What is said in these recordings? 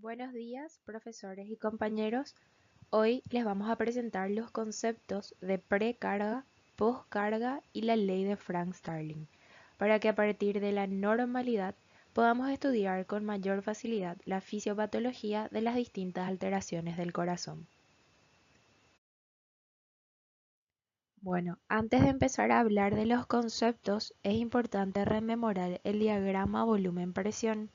Buenos días, profesores y compañeros. Hoy les vamos a presentar los conceptos de precarga, poscarga y la ley de Frank-Starling, para que a partir de la normalidad podamos estudiar con mayor facilidad la fisiopatología de las distintas alteraciones del corazón. Bueno, antes de empezar a hablar de los conceptos, es importante rememorar el diagrama volumen-presión,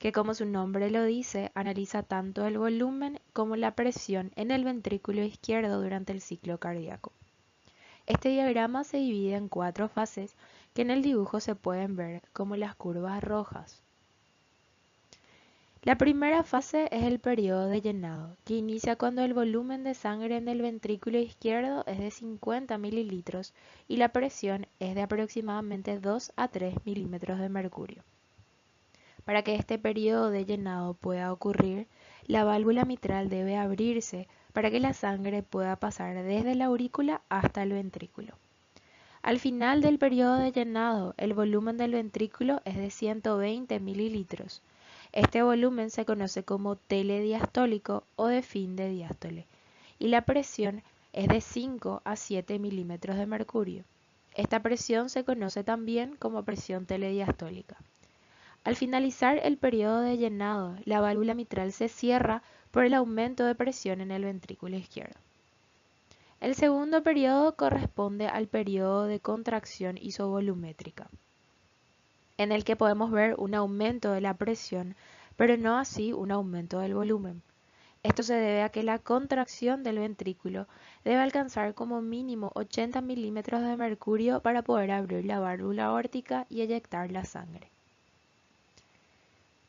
que como su nombre lo dice, analiza tanto el volumen como la presión en el ventrículo izquierdo durante el ciclo cardíaco. Este diagrama se divide en 4 fases que en el dibujo se pueden ver como las curvas rojas. La primera fase es el periodo de llenado, que inicia cuando el volumen de sangre en el ventrículo izquierdo es de 50 mililitros y la presión es de aproximadamente 2 a 3 milímetros de mercurio. Para que este periodo de llenado pueda ocurrir, la válvula mitral debe abrirse para que la sangre pueda pasar desde la aurícula hasta el ventrículo. Al final del periodo de llenado, el volumen del ventrículo es de 120 mililitros. Este volumen se conoce como telediastólico o de fin de diástole, y la presión es de 5 a 7 milímetros de mercurio. Esta presión se conoce también como presión telediastólica. Al finalizar el periodo de llenado, la válvula mitral se cierra por el aumento de presión en el ventrículo izquierdo. El segundo periodo corresponde al periodo de contracción isovolumétrica, en el que podemos ver un aumento de la presión, pero no así un aumento del volumen. Esto se debe a que la contracción del ventrículo debe alcanzar como mínimo 80 milímetros de mercurio para poder abrir la válvula aórtica y eyectar la sangre.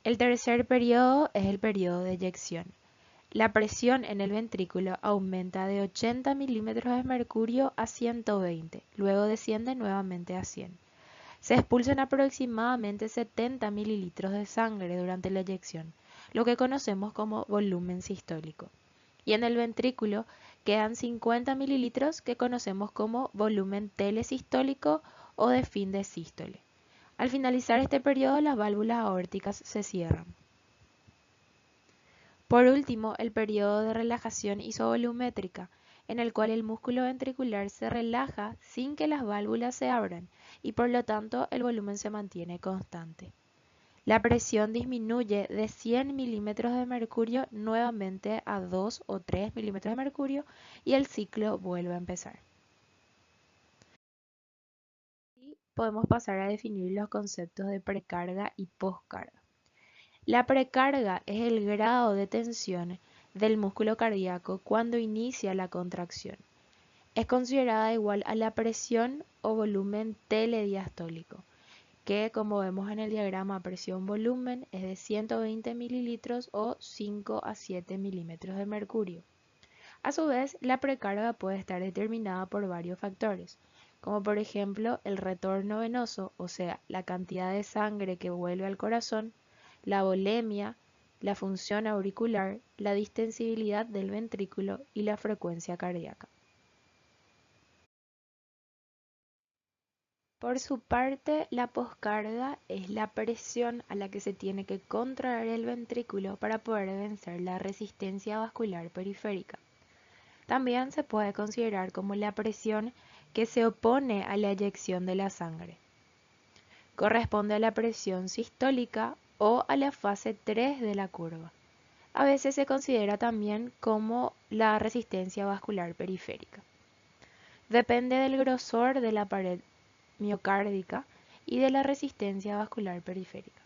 El tercer periodo es el periodo de eyección. La presión en el ventrículo aumenta de 80 milímetros de mercurio a 120, luego desciende nuevamente a 100. Se expulsan aproximadamente 70 mililitros de sangre durante la eyección, lo que conocemos como volumen sistólico. Y en el ventrículo quedan 50 mililitros que conocemos como volumen telesistólico o de fin de sístole. Al finalizar este periodo, las válvulas aórticas se cierran. Por último, el periodo de relajación isovolumétrica, en el cual el músculo ventricular se relaja sin que las válvulas se abran y por lo tanto el volumen se mantiene constante. La presión disminuye de 100 milímetros de mercurio nuevamente a 2 o 3 milímetros de mercurio y el ciclo vuelve a empezar. Y podemos pasar a definir los conceptos de precarga y poscarga. La precarga es el grado de tensión del músculo cardíaco cuando inicia la contracción. Es considerada igual a la presión o volumen telediastólico, que como vemos en el diagrama presión-volumen es de 120 mililitros o 5 a 7 milímetros de mercurio. A su vez, la precarga puede estar determinada por varios factores, como por ejemplo el retorno venoso, o sea, la cantidad de sangre que vuelve al corazón, la volemia, la función auricular, la distensibilidad del ventrículo y la frecuencia cardíaca. Por su parte, la poscarga es la presión a la que se tiene que contraer el ventrículo para poder vencer la resistencia vascular periférica. También se puede considerar como la presión que se opone a la eyección de la sangre. Corresponde a la presión sistólica o a la fase 3 de la curva. A veces se considera también como la resistencia vascular periférica. Depende del grosor de la pared miocárdica y de la resistencia vascular periférica.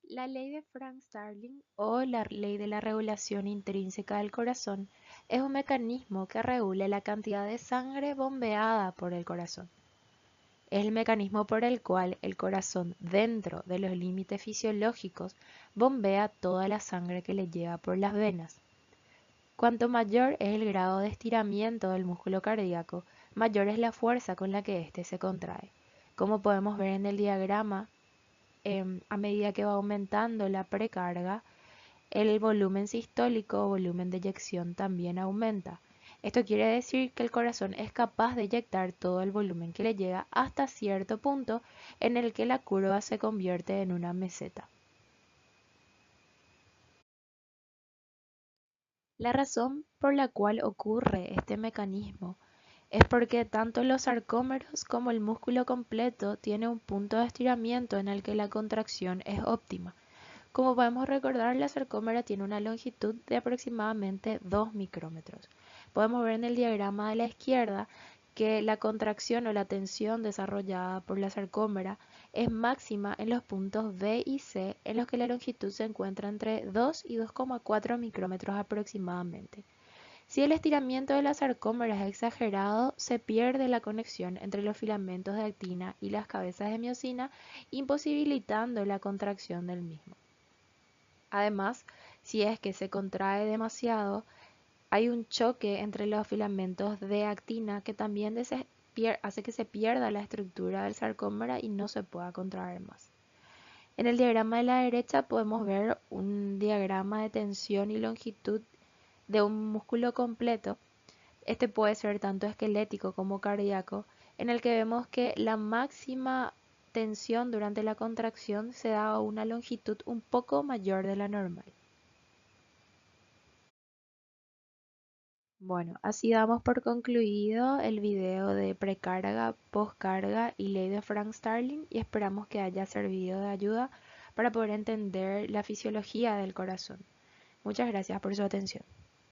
La ley de Frank-Starling o la ley de la regulación intrínseca del corazón es un mecanismo que regula la cantidad de sangre bombeada por el corazón. Es el mecanismo por el cual el corazón, dentro de los límites fisiológicos, bombea toda la sangre que le llega por las venas. Cuanto mayor es el grado de estiramiento del músculo cardíaco, mayor es la fuerza con la que éste se contrae. Como podemos ver en el diagrama, a medida que va aumentando la precarga, el volumen sistólico o volumen de eyección también aumenta. Esto quiere decir que el corazón es capaz de eyectar todo el volumen que le llega hasta cierto punto en el que la curva se convierte en una meseta. La razón por la cual ocurre este mecanismo es porque tanto los sarcómeros como el músculo completo tiene un punto de estiramiento en el que la contracción es óptima. Como podemos recordar, la sarcómera tiene una longitud de aproximadamente 2 micrómetros. Podemos ver en el diagrama de la izquierda que la contracción o la tensión desarrollada por la sarcómera es máxima en los puntos B y C, en los que la longitud se encuentra entre 2 y 2,4 micrómetros aproximadamente. Si el estiramiento de la sarcómera es exagerado, se pierde la conexión entre los filamentos de actina y las cabezas de miosina, imposibilitando la contracción del mismo. Además, si es que se contrae demasiado, hay un choque entre los filamentos de actina que también hace que se pierda la estructura del sarcómera y no se pueda contraer más. En el diagrama de la derecha podemos ver un diagrama de tensión y longitud de un músculo completo. Este puede ser tanto esquelético como cardíaco, en el que vemos que la máxima tensión durante la contracción se da a una longitud un poco mayor de la normal. Bueno, así damos por concluido el video de precarga, postcarga y ley de Frank-Starling y esperamos que haya servido de ayuda para poder entender la fisiología del corazón. Muchas gracias por su atención.